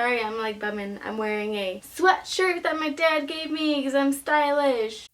sorry, I'm like bumming. I'm wearing a sweatshirt that my dad gave me because I'm stylish.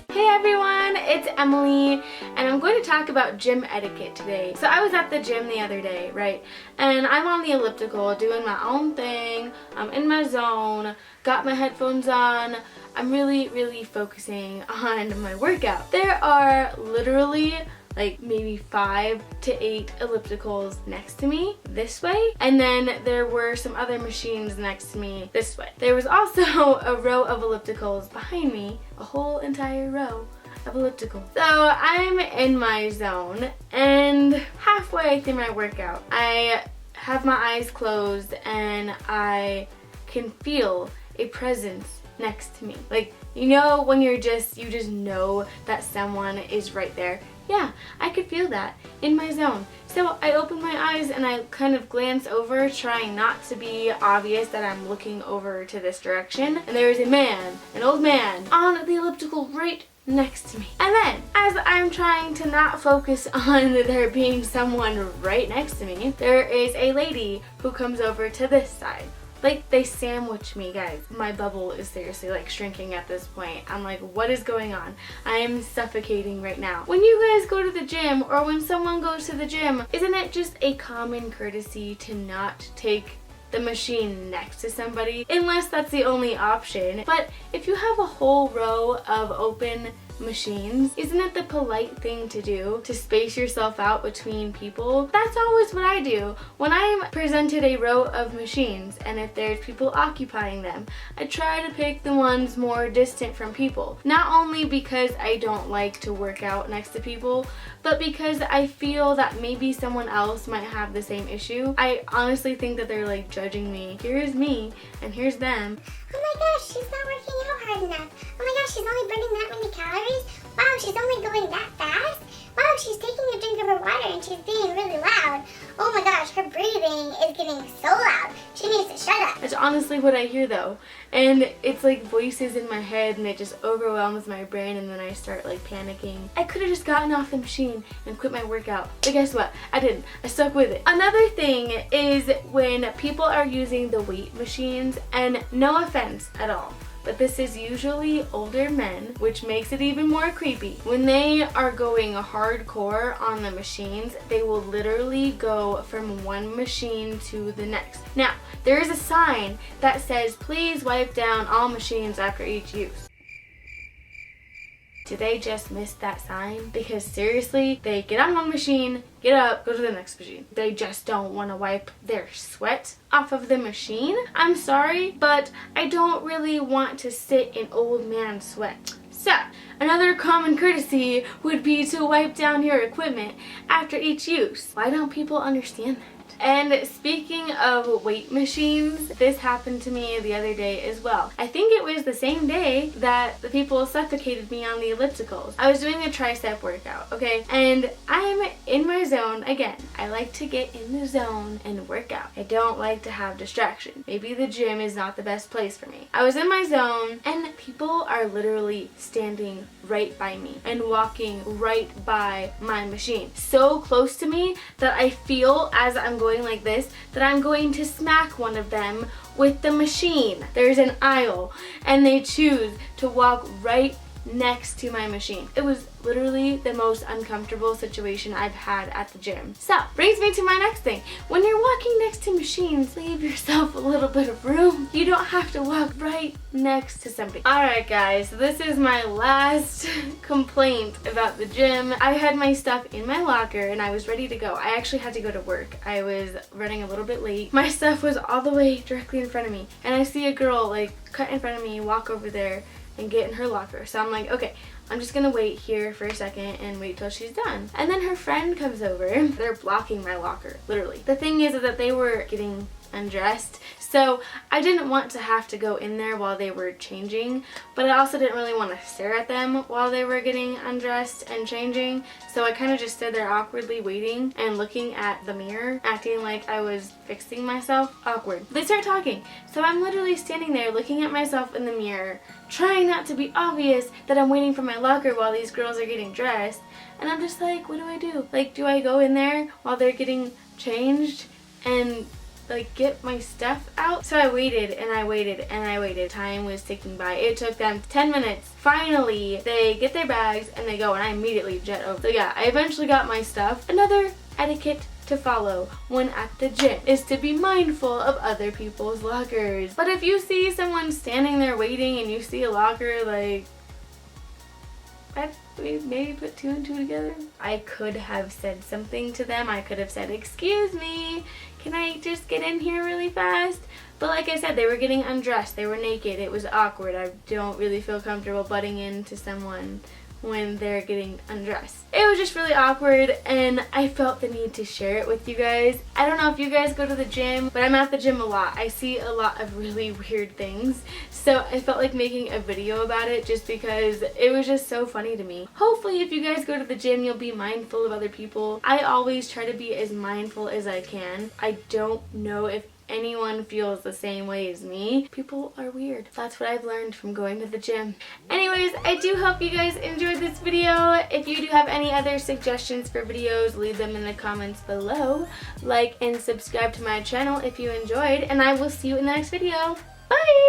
Hey everyone, it's Emily, and I'm going to talk about gym etiquette today. So I was at the gym the other day, right? And I'm on the elliptical doing my own thing. I'm in my zone, got my headphones on. I'm really focusing on my workout. There are literally like maybe 5 to 8 ellipticals next to me this way, and then there were some other machines next to me this way. There was also a row of ellipticals behind me, a whole entire row of ellipticals. So I'm in my zone, and halfway through my workout I have my eyes closed and I can feel a presence next to me. Like, you know when you just know that someone is right there? Yeah, I could feel that in my zone. So I open my eyes and I kind of glance over, trying not to be obvious that I'm looking over to this direction. And there is a man, an old man, on the elliptical right next to me. And then, as I'm trying to not focus on there being someone right next to me, there is a lady who comes over to this side. Like, they sandwich me, guys. My bubble is seriously like shrinking at this point. I'm like, what is going on? I am suffocating right now. When you guys go to the gym, or when someone goes to the gym, isn't it just a common courtesy to not take the machine next to somebody? Unless that's the only option. But if you have a whole row of open machines, isn't it the polite thing to do to space yourself out between people? That's always what I do when I'm presented a row of machines, and if there's people occupying them, I try to pick the ones more distant from people. Not only because I don't like to work out next to people, but because I feel that maybe someone else might have the same issue. I honestly think that they're like judging me. Here's me and here's them. Oh my gosh, she's not working out hard enough. Oh my gosh, she's only burning that many calories. Wow, she's only going that fast. Wow, she's taking a drink of her water and she's being really loud. Oh my gosh, her breathing is getting so loud. She needs to shut up. That's honestly what I hear though. And it's like voices in my head, and it just overwhelms my brain, and then I start like panicking. I could have just gotten off the machine and quit my workout. But guess what? I didn't. I stuck with it. Another thing is when people are using the weight machines, and no offense at all, but this is usually older men, which makes it even more creepy. When they are going hardcore on the machines, they will literally go from one machine to the next. Now, there is a sign that says, please wipe down all machines after each use. Did they just miss that sign? Because seriously, they get on one machine, get up, go to the next machine. They just don't want to wipe their sweat off of the machine. I'm sorry, but I don't really want to sit in old man sweat. So, another common courtesy would be to wipe down your equipment after each use. Why don't people understand that? And speaking of weight machines, this happened to me the other day as well. I think it was the same day that the people suffocated me on the ellipticals. I was doing a tricep workout, okay? And I'm in my zone. Again, I like to get in the zone and work out. I don't like to have distraction. Maybe the gym is not the best place for me. I was in my zone, and people are literally standing right by me and walking right by my machine. So close to me that I feel, as I'm going like this, that I'm going to smack one of them with the machine. There's an aisle, and they choose to walk right next to my machine. It was literally the most uncomfortable situation I've had at the gym. So, brings me to my next thing. When you're walking next to machines, leave yourself a little bit of room. You don't have to walk right next to somebody. Alright guys, so this is my last complaint about the gym. I had my stuff in my locker and I was ready to go. I actually had to go to work. I was running a little bit late. My stuff was all the way directly in front of me, and I see a girl like cut in front of me, walk over there and get in her locker. So I'm like, okay, I'm just gonna wait here for a second and wait till she's done. And then her friend comes over. They're blocking my locker, literally. The thing is that they were getting undressed. So I didn't want to have to go in there while they were changing, but I also didn't really want to stare at them while they were getting undressed and changing. So I kind of just stood there awkwardly waiting and looking at the mirror, acting like I was fixing myself. Awkward. They start talking. So I'm literally standing there looking at myself in the mirror, trying not to be obvious that I'm waiting for my locker while these girls are getting dressed. And I'm just like, what do I do? Like, do I go in there while they're getting changed and like get my stuff out? So I waited and I waited and I waited. Time was ticking by. It took them 10 minutes. Finally, they get their bags and they go, and I immediately jet over. So yeah, I eventually got my stuff. Another etiquette to follow when at the gym is to be mindful of other people's lockers. But if you see someone standing there waiting and you see a locker, like, we maybe put two and two together. I could have said something to them. I could have said, excuse me, can I just get in here really fast? But like I said, they were getting undressed. They were naked. It was awkward. I don't really feel comfortable butting into someone when they're getting undressed. It was just really awkward, and I felt the need to share it with you guys. I don't know if you guys go to the gym, but I'm at the gym a lot. I see a lot of really weird things, so I felt like making a video about it just because it was just so funny to me. Hopefully if you guys go to the gym, you'll be mindful of other people. I always try to be as mindful as I can. I don't know if anyone feels the same way as me. People are weird. That's what I've learned from going to the gym. Anyways, I do hope you guys enjoyed this video. If you do have any other suggestions for videos, leave them in the comments below. Like and subscribe to my channel if you enjoyed, and I will see you in the next video. Bye!